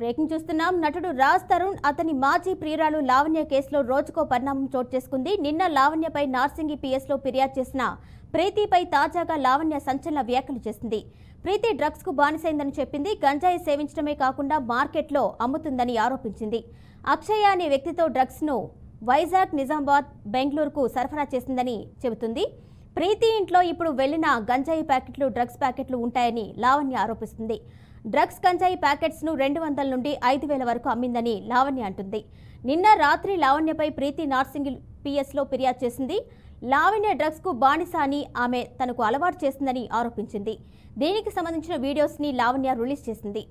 Breaking చూస్తున్నాం. నటుడు రాజ్ తరుణ్ అతని మాజీ ప్రియురాలు లావణ్య కేసులో రోజుకో పరిణామం చోటు చేసుకుంది. నిన్న లావణ్యపై నార్సింగి పిఎస్లో ఫిర్యాదు చేసిన ప్రీతిపై తాజాగా లావణ్య సంచలన వ్యాఖ్యలు చేసింది. ప్రీతి డ్రగ్స్ కు బానిసైందని చెప్పింది. గంజాయి సేవించడమే కాకుండా మార్కెట్లో అమ్ముతుందని ఆరోపించింది. అక్షయ అనే వ్యక్తితో డ్రగ్స్ ను వైజాగ్, నిజామాబాద్, బెంగళూరుకు సరఫరా చేసిందని చెబుతుంది. ప్రీతి ఇంట్లో ఇప్పుడు వెళ్లిన గంజాయి ప్యాకెట్లు, డ్రగ్స్ ప్యాకెట్లు ఉంటాయని లావణ్య ఆరోపిస్తుంది. డ్రగ్స్ గంజాయి ప్యాకెట్స్ ను 200 నుండి 5,000 వరకు అమ్మిందని లావణ్య అంటుంది. నిన్న రాత్రి లావణ్యపై ప్రీతి నార్సింగి పిఎస్లో ఫిర్యాదు చేసింది. లావణ్య డ్రగ్స్ కు బానిస అని ఆమె తనకు అలవాటు చేసిందని ఆరోపించింది. దీనికి సంబంధించిన వీడియోస్ ని లావణ్య రిలీజ్ చేసింది.